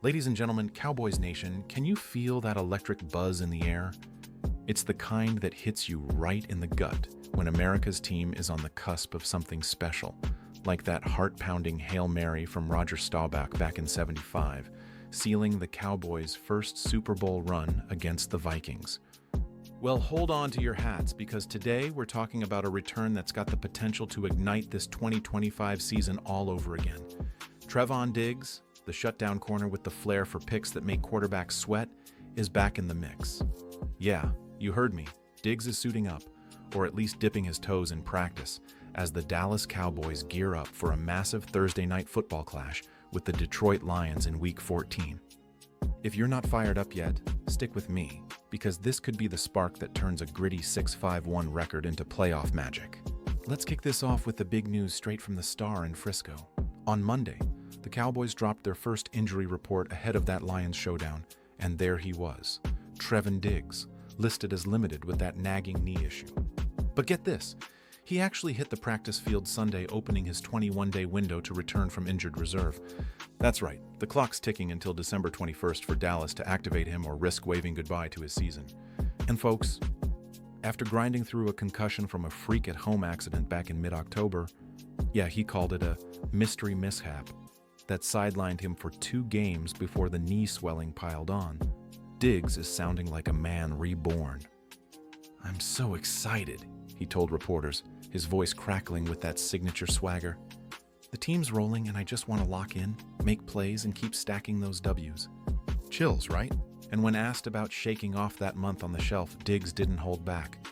Ladies and gentlemen, Cowboys Nation, can you feel that electric buzz in the air? It's the kind that hits you right in the gut when America's team is on the cusp of something special, like that heart-pounding Hail Mary from Roger Staubach back in '75, sealing the Cowboys' first Super Bowl run against the Vikings. Well, hold on to your hats, because today we're talking about a return that's got the potential to ignite this 2025 season all over again. Trevon Diggs, the shutdown corner with the flair for picks that make quarterbacks sweat, is back in the mix. Yeah, you heard me. Diggs is suiting up, or at least dipping his toes in practice, as the Dallas Cowboys gear up for a massive Thursday night football clash with the Detroit Lions in Week 14. If you're not fired up yet, stick with me, because this could be the spark that turns a gritty 6-5-1 record into playoff magic. Let's kick this off with the big news straight from the Star in Frisco. On Monday, the Cowboys dropped their first injury report ahead of that Lions showdown, and there he was, Trevon Diggs, listed as limited with that nagging knee issue. But get this, he actually hit the practice field Sunday, opening his 21-day window to return from injured reserve. That's right, the clock's ticking until December 21st for Dallas to activate him or risk waving goodbye to his season. And folks, after grinding through a concussion from a freak-at-home accident back in mid-October, yeah, he called it a mystery mishap that sidelined him for 2 games before the knee swelling piled on, Diggs is sounding like a man reborn. "I'm so excited," he told reporters, his voice crackling with that signature swagger. "The team's rolling and I just want to lock in, make plays, and keep stacking those W's." Chills, right? And when asked about shaking off that month on the shelf, Diggs didn't hold back.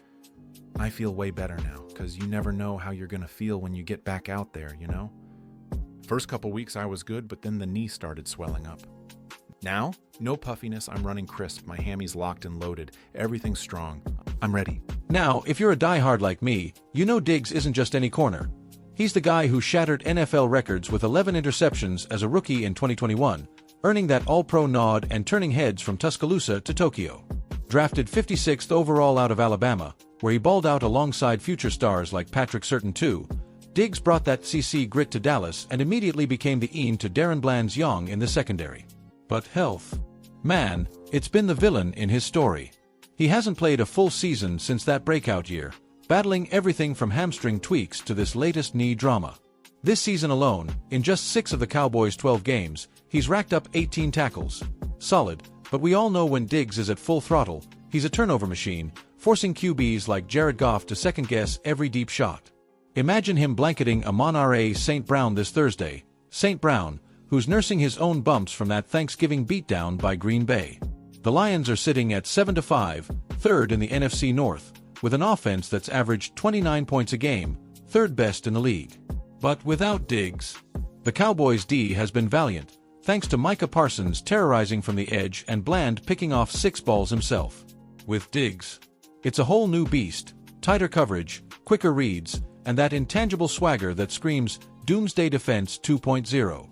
"I feel way better now, because you never know how you're going to feel when you get back out there, you know? First couple weeks I was good, but then the knee started swelling up. Now, no puffiness, I'm running crisp, my hammies locked and loaded, everything's strong, I'm ready." Now, if you're a diehard like me, you know Diggs isn't just any corner. He's the guy who shattered NFL records with 11 interceptions as a rookie in 2021, earning that All-Pro nod and turning heads from Tuscaloosa to Tokyo. Drafted 56th overall out of Alabama, where he balled out alongside future stars like Patrick Surtain too, Diggs brought that CC grit to Dallas and immediately became the Ian to Darren Bland's Young in the secondary. But health? Man, it's been the villain in his story. He hasn't played a full season since that breakout year, battling everything from hamstring tweaks to this latest knee drama. This season alone, in just 6 of the Cowboys' 12 games, he's racked up 18 tackles. Solid, but we all know when Diggs is at full throttle, he's a turnover machine, forcing QBs like Jared Goff to second-guess every deep shot. Imagine him blanketing Amon-Ra St. Brown this Thursday, St. Brown, who's nursing his own bumps from that Thanksgiving beatdown by Green Bay. The Lions are sitting at 7-5, third in the NFC North, with an offense that's averaged 29 points a game, third best in the league. But without Diggs, the Cowboys' D has been valiant, thanks to Micah Parsons terrorizing from the edge and Bland picking off 6 balls himself. With Diggs, it's a whole new beast, tighter coverage, quicker reads, and that intangible swagger that screams Doomsday Defense 2.0.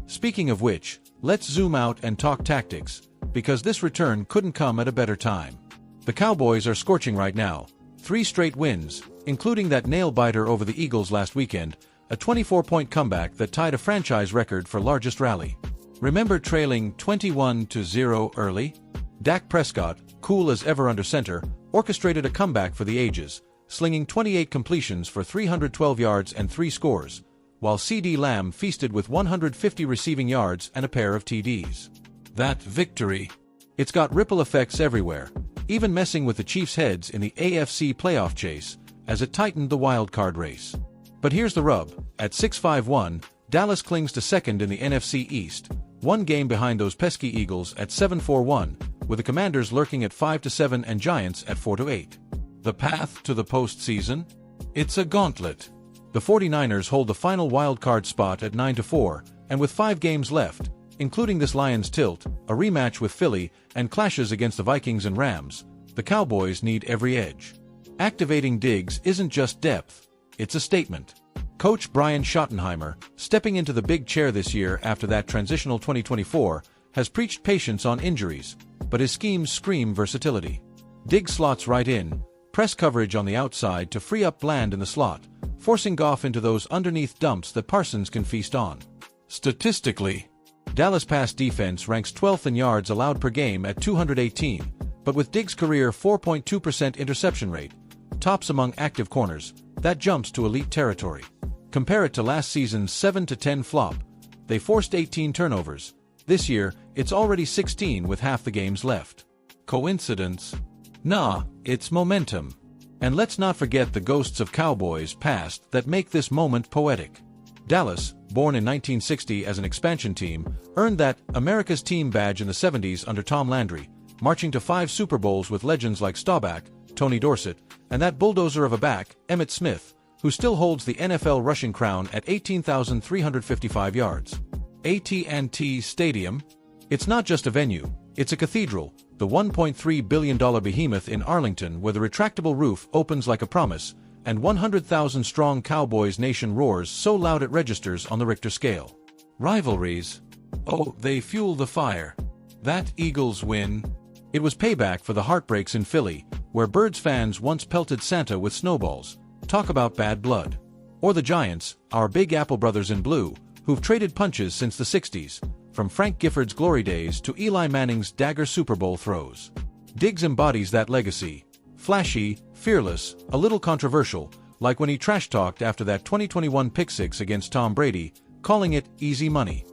Speaking of which, let's zoom out and talk tactics, because this return couldn't come at a better time. The Cowboys are scorching right now, 3 straight wins, including that nail-biter over the Eagles last weekend, a 24-point comeback that tied a franchise record for largest rally. Remember trailing 21-0 early? Dak Prescott, cool as ever under center, orchestrated a comeback for the ages, slinging 28 completions for 312 yards and 3 scores, while CeeDee Lamb feasted with 150 receiving yards and a pair of TDs. That victory, it's got ripple effects everywhere, even messing with the Chiefs' heads in the AFC playoff chase, as it tightened the wild card race. But here's the rub, at 6-5-1, Dallas clings to second in the NFC East, 1 game behind those pesky Eagles at 7-4-1, with the Commanders lurking at 5-7 and Giants at 4-8. The path to the postseason? It's a gauntlet. The 49ers hold the final wild-card spot at 9-4, and with 5 games left, including this Lions tilt, a rematch with Philly, and clashes against the Vikings and Rams, the Cowboys need every edge. Activating Diggs isn't just depth, it's a statement. Coach Brian Schottenheimer, stepping into the big chair this year after that transitional 2024, has preached patience on injuries, but his schemes scream versatility. Diggs slots right in, press coverage on the outside to free up Bland in the slot, forcing Goff into those underneath dumps that Parsons can feast on. Statistically, Dallas pass defense ranks 12th in yards allowed per game at 218, but with Diggs' career 4.2% interception rate, tops among active corners, that jumps to elite territory. Compare it to last season's 7-10 flop. They forced 18 turnovers. This year, it's already 16 with half the games left. Coincidence? Nah, it's momentum. And let's not forget the ghosts of Cowboys past that make this moment poetic. Dallas, born in 1960 as an expansion team, earned that America's Team badge in the 70s under Tom Landry, marching to 5 Super Bowls with legends like Staubach, Tony Dorsett, and that bulldozer of a back, Emmitt Smith, who still holds the NFL rushing crown at 18,355 yards. AT&T Stadium? It's not just a venue, it's a cathedral, the $1.3 billion behemoth in Arlington where the retractable roof opens like a promise, and 100,000-strong Cowboys Nation roars so loud it registers on the Richter scale. Rivalries? Oh, they fuel the fire. That Eagles win? It was payback for the heartbreaks in Philly, where Birds fans once pelted Santa with snowballs. Talk about bad blood. Or the Giants, our Big Apple brothers in blue, who've traded punches since the 60s, from Frank Gifford's glory days to Eli Manning's dagger Super Bowl throws. Diggs embodies that legacy. Flashy, fearless, a little controversial, like when he trash-talked after that 2021 pick-six against Tom Brady, calling it easy money.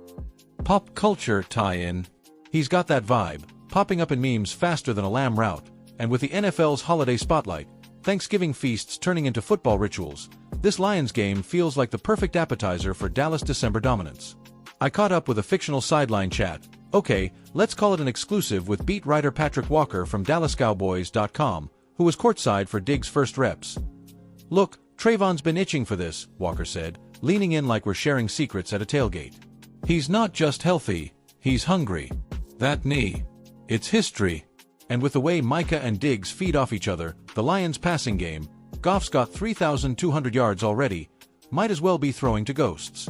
Pop culture tie-in. He's got that vibe, popping up in memes faster than a lamb route, and with the NFL's holiday spotlight, Thanksgiving feasts turning into football rituals, this Lions game feels like the perfect appetizer for Dallas December dominance. I caught up with a fictional sideline chat. Okay, let's call it an exclusive with beat writer Patrick Walker from DallasCowboys.com, who was courtside for Diggs' first reps. Look, Trevon's been itching for this, Walker said, leaning in like we're sharing secrets at a tailgate. He's not just healthy, he's hungry. That knee. It's history. And with the way Micah and Diggs feed off each other, the Lions' passing game, Goff's got 3,200 yards already, might as well be throwing to ghosts.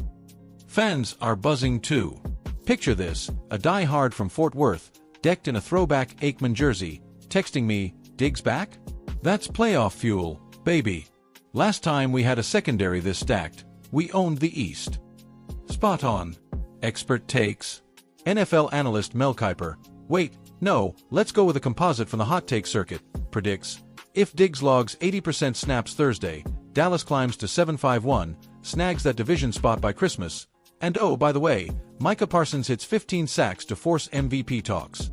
Fans are buzzing too. Picture this, a die-hard from Fort Worth, decked in a throwback Aikman jersey, texting me, Diggs back? That's playoff fuel, baby. Last time we had a secondary this stacked, we owned the East. Spot on. Expert takes. NFL analyst Mel Kiper, wait, no, let's go with a composite from the hot take circuit, predicts, if Diggs logs 80% snaps Thursday, Dallas climbs to 7-5-1, snags that division spot by Christmas, and oh, by the way, Micah Parsons hits 15 sacks to force MVP talks.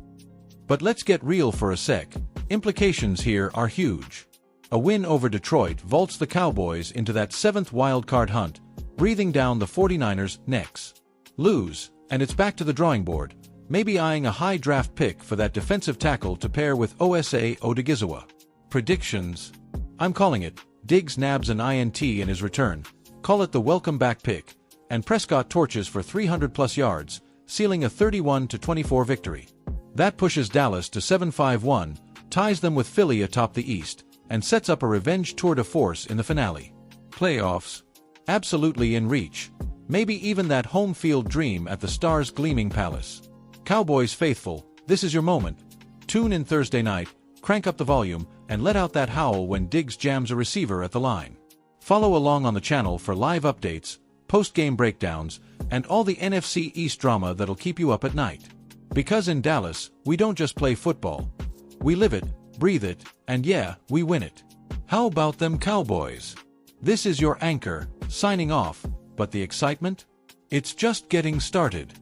But let's get real for a sec. Implications here are huge. A win over Detroit vaults the Cowboys into that 7th wildcard hunt, breathing down the 49ers' necks. Lose, and it's back to the drawing board, maybe eyeing a high draft pick for that defensive tackle to pair with Osa Odigizua. Predictions? I'm calling it. Diggs nabs an INT in his return. Call it the welcome back pick. And Prescott torches for 300-plus yards, sealing a 31-24 victory. That pushes Dallas to 7-5-1, ties them with Philly atop the East, and sets up a revenge tour de force in the finale. Playoffs? Absolutely in reach. Maybe even that home field dream at the Stars' gleaming palace. Cowboys faithful, this is your moment. Tune in Thursday night, crank up the volume, and let out that howl when Diggs jams a receiver at the line. Follow along on the channel for live updates, post-game breakdowns, and all the NFC East drama that'll keep you up at night. Because in Dallas, we don't just play football. We live it, breathe it, and yeah, we win it. How about them Cowboys? This is your anchor, signing off, but the excitement? It's just getting started.